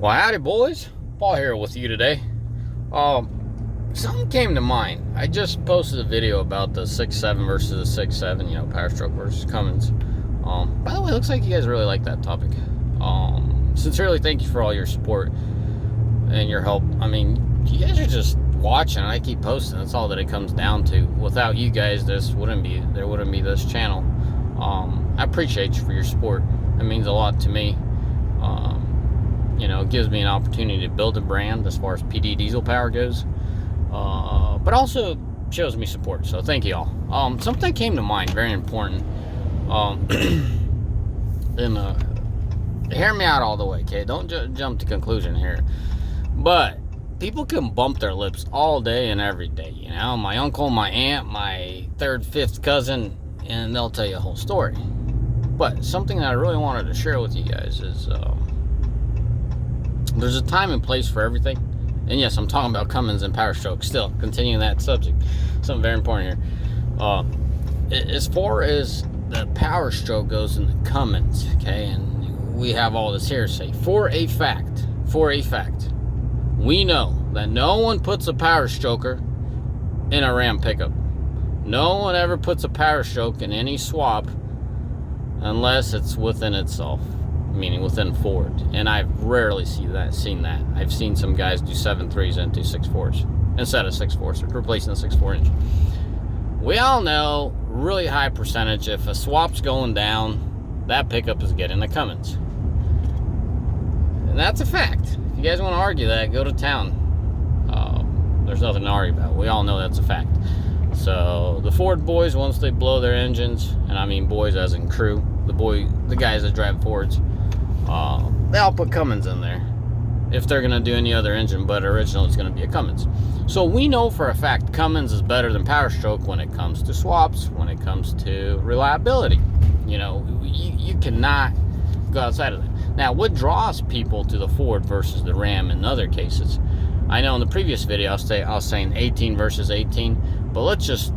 Well, howdy, boys. Paul here with you today. Something came to mind. I just posted a video about the 6.7 versus the 6.7, Power Stroke versus Cummins. By the way, it looks like you guys really like that topic. Sincerely, thank you for all your support and your help. I mean, you guys are just watching, and I keep posting. That's all that it comes down to. Without you guys, there wouldn't be this channel. I appreciate you for your support. It means a lot to me. It gives me an opportunity to build a brand as far as PD diesel power goes, but also shows me support. So thank you all. Something came to mind, very important. Hear me out all the way, okay? Don't jump to conclusion here. But people can bump their lips all day and every day. My uncle, my aunt, my third, fifth cousin, and they'll tell you a whole story. But something that I really wanted to share with you guys is there's a time and place for everything. And yes, I'm talking about Cummins and Power Stroke still. Continuing that subject. Something very important here. As far as the Power Stroke goes in the Cummins, okay, and we have all this hearsay. For a fact, we know that no one puts a Power Stroker in a Ram pickup. No one ever puts a Power Stroke in any swap unless it's within itself, meaning within Ford. And I've rarely seen that. I've seen some guys do 7.3s into 6.4s instead of 6.4s, replacing the 6.4 inch. We all know, really high percentage, if a swap's going down, that pickup is getting the Cummins. And that's a fact. If you guys want to argue that, go to town. There's nothing to argue about. We all know that's a fact. So the Ford boys, once they blow their engines, and I mean boys as in crew, the guys that drive Fords, they all put Cummins in there. If they're going to do any other engine, but original is going to be a Cummins. So we know for a fact Cummins is better than Power Stroke when it comes to swaps, when it comes to reliability. You cannot go outside of that. Now, what draws people to the Ford versus the Ram in other cases? I know in the previous video I was saying 18 versus 18, but let's just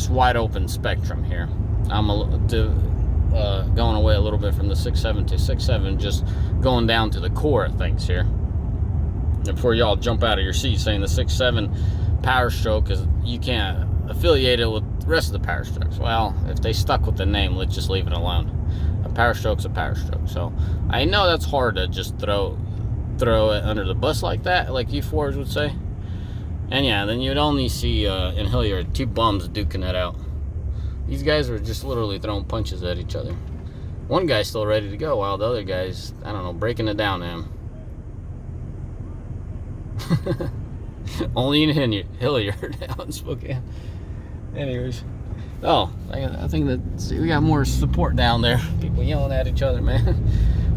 wide open spectrum here. I'm going away a little bit from the 6.7 to 6.7, just going down to the core of things here. Before y'all jump out of your seat saying the 6.7 Power Stroke is, you can't affiliate it with the rest of the Power Strokes. Well, if they stuck with the name, let's just leave it alone. A Power Stroke's a Power Stroke. So I know that's hard to just throw it under the bus like that, like you Fords would say. And yeah, then you'd only see in Hilliard two bums duking it out. These guys were just literally throwing punches at each other. One guy's still ready to go, while the other guy's, I don't know, breaking it down to him. Only in Hilliard, out in Spokane. Anyways. Oh, I think that we got more support down there. People yelling at each other, man.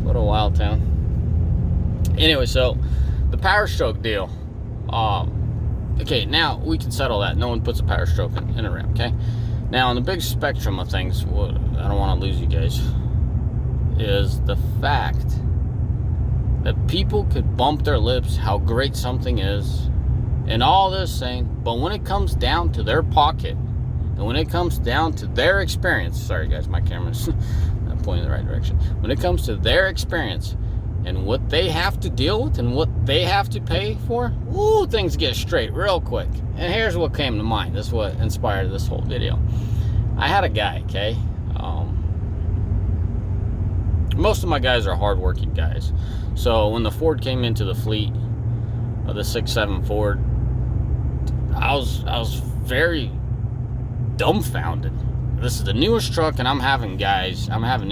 What a wild town. Anyway, so the Power Stroke deal. Okay, now we can settle that. No one puts a Power Stroke in a Ram, okay? Now, in the big spectrum of things, what I don't want to lose you guys, is the fact that people could bump their lips how great something is and all this saying, but when it comes down to their pocket and when it comes down to their experience, sorry guys, my camera's not pointing in the right direction. When it comes to their experience and what they have to deal with and what they have to pay for, ooh, things get straight real quick. And here's what came to mind. This is what inspired this whole video. I had a guy, okay? Most of my guys are hardworking guys. So when the Ford came into the fleet, the 6.7 Ford, I was very dumbfounded. This is the newest truck, and I'm having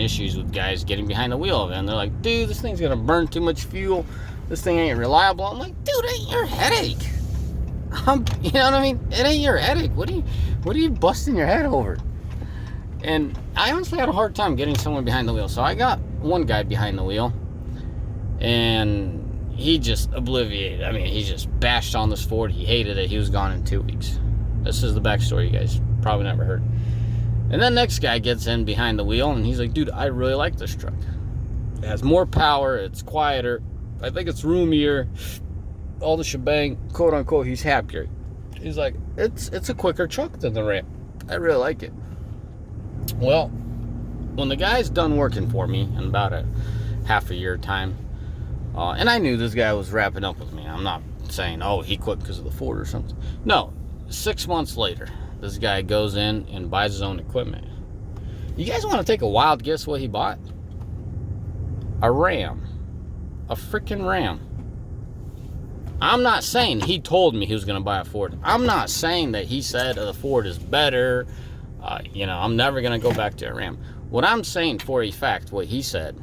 issues with guys getting behind the wheel of it. And they're like, dude, this thing's gonna burn too much fuel. This thing ain't reliable. I'm like, dude, it ain't your headache. You know what I mean? It ain't your headache. What are you busting your head over? And I honestly had a hard time getting someone behind the wheel. So I got one guy behind the wheel, and he just obliviated. I mean, he just bashed on this Ford. He hated it. He was gone in 2 weeks. This is the backstory you guys probably never heard. And then next guy gets in behind the wheel, and he's like, dude, I really like this truck. It has more power. It's quieter. I think it's roomier. All the shebang, quote unquote. He's happier. He's like, it's a quicker truck than the Ram. I really like it. Well, when the guy's done working for me in about a half a year time, And I knew this guy was wrapping up with me. I'm not saying, oh, he quit because of the Ford or something. No, 6 months later, this guy goes in and buys his own equipment. You guys want to take a wild guess what he bought? A Ram. A freaking Ram. I'm not saying he told me he was going to buy a Ford. I'm not saying that he said the Ford is better. I'm never going to go back to a Ram. What I'm saying for a fact, what he said,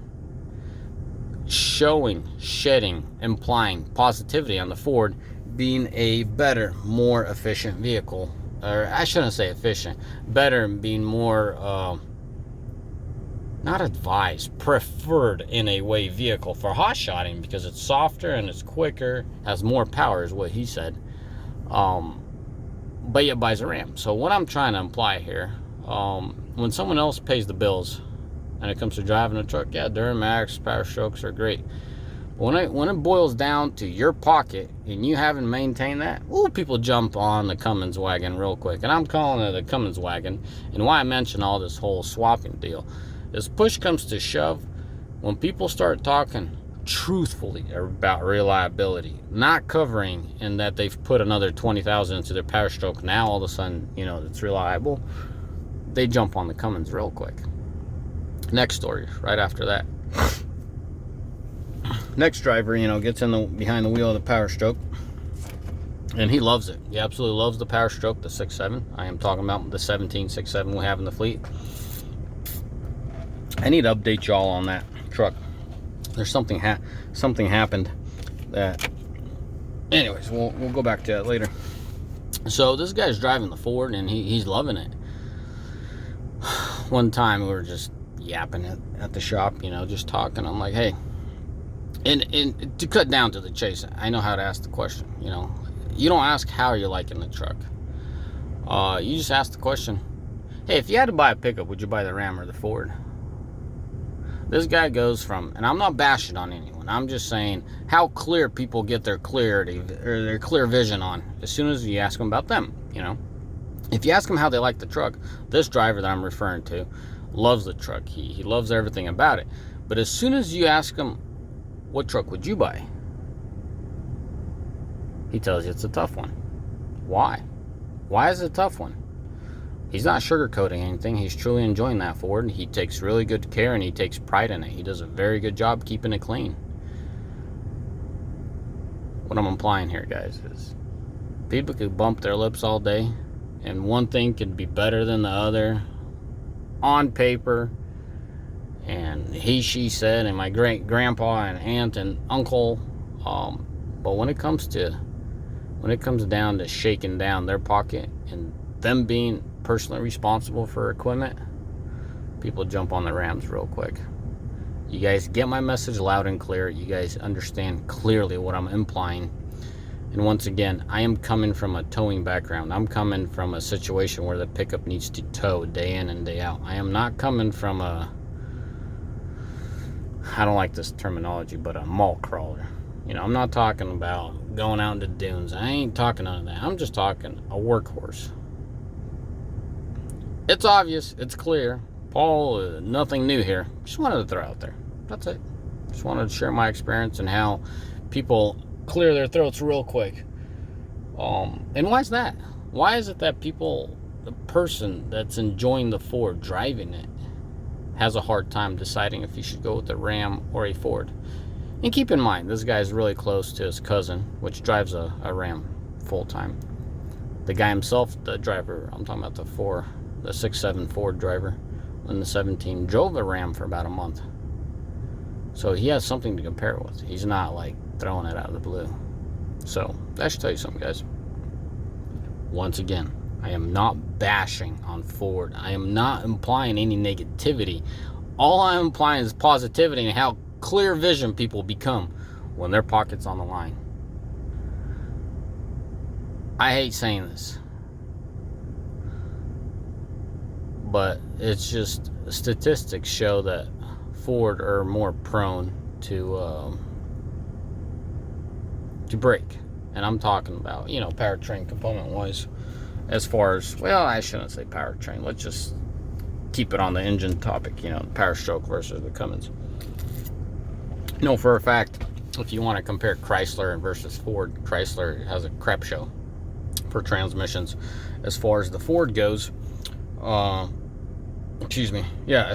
shedding, implying positivity on the Ford being a better, more efficient vehicle. Or I shouldn't say efficient. Better, being more, not advised, preferred in a way vehicle for hot shotting because it's softer and it's quicker, has more power is what he said. But yet buys a Ram. So what I'm trying to imply here, when someone else pays the bills and it comes to driving a truck, yeah, Duramax, Power Strokes are great. But when it boils down to your pocket and you haven't maintained that, people jump on the Cummins wagon real quick. And I'm calling it a Cummins wagon. And why I mention all this whole swapping deal is push comes to shove, when people start talking truthfully about reliability, not covering in that they've put another 20,000 into their Power Stroke, now all of a sudden, it's reliable, they jump on the Cummins real quick. Next story, right after that. Next driver, gets behind the wheel of the Power Stroke, and he loves it. He absolutely loves the Power Stroke, the 6.7. I am talking about the 17 6.7 we have in the fleet. I need to update y'all on that truck. There's something happened that, anyways, we'll go back to that later. So this guy's driving the Ford and he's loving it. One time we were just yapping at the shop, just talking. I'm like, hey, and to cut down to the chase, I know how to ask the question. You don't ask how you're liking the truck. You just ask the question, hey, if you had to buy a pickup, would you buy the Ram or the Ford? This guy goes from, and I'm not bashing on anyone, I'm just saying how clear people get their clarity or their clear vision on as soon as you ask them about them. If you ask them how they like the truck, this driver that I'm referring to loves the truck. He loves everything about it. But as soon as you ask him, what truck would you buy? He tells you it's a tough one. Why? Why is it a tough one? He's not sugarcoating anything. He's truly enjoying that Ford. He takes really good care and he takes pride in it. He does a very good job keeping it clean. What I'm implying here, guys, is people could bump their lips all day and one thing could be better than the other on paper, and she said, and my great grandpa and aunt and uncle, but when it comes down to shaking down their pocket and them being personally responsible for equipment, people jump on the Rams real quick. You guys get my message loud and clear. You guys understand clearly what I'm implying. And once again, I am coming from a towing background. I'm coming from a situation where the pickup needs to tow day in and day out. I am not coming from I don't like this terminology, but a mall crawler. I'm not talking about going out into dunes. I ain't talking none of that. I'm just talking a workhorse. It's obvious. It's clear. Paul, nothing new here. Just wanted to throw out there. That's it. Just wanted to share my experience and how people clear their throats real quick. And why is that? Why is it that the person that's enjoying the Ford, driving it, has a hard time deciding if he should go with a Ram or a Ford? And keep in mind, this guy's really close to his cousin, which drives a Ram full-time. The guy himself, the driver, I'm talking about the 6.7 Ford driver, in the 17, drove a Ram for about a month. So he has something to compare with. He's not like throwing it out of the blue. So that should tell you something, guys. Once again, I am not bashing on Ford. I am not implying any negativity. All I'm implying is positivity and how clear vision people become when their pocket's on the line. I hate saying this, but it's just statistics show that Ford are more prone to break. And I'm talking about, powertrain component wise, as far as, well, I shouldn't say powertrain. Let's just keep it on the engine topic, Power Stroke versus the Cummins. For a fact, if you want to compare Chrysler versus Ford, Chrysler has a crap show for transmissions. As far as the Ford goes, as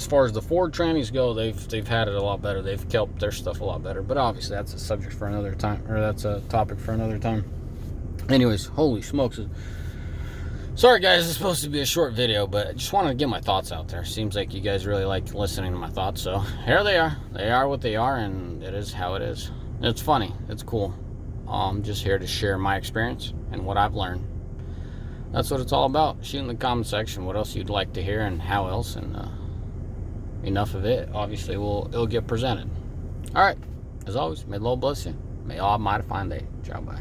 far as the Ford trannies go, they've had it a lot better. They've kept their stuff a lot better. But obviously, that's a subject for another time, or that's a topic for another time. Anyways, holy smokes. Sorry guys, it's supposed to be a short video, but I just wanted to get my thoughts out there. Seems like you guys really like listening to my thoughts, so here they are. They are what they are, and it is how it is. It's funny. It's cool. I'm just here to share my experience and what I've learned. That's what it's all about. Shoot in the comment section what else you'd like to hear and how else, and enough of it. Obviously, it'll get presented. All right. As always, may the Lord bless you. May all have a mighty fine day. Ciao, bye.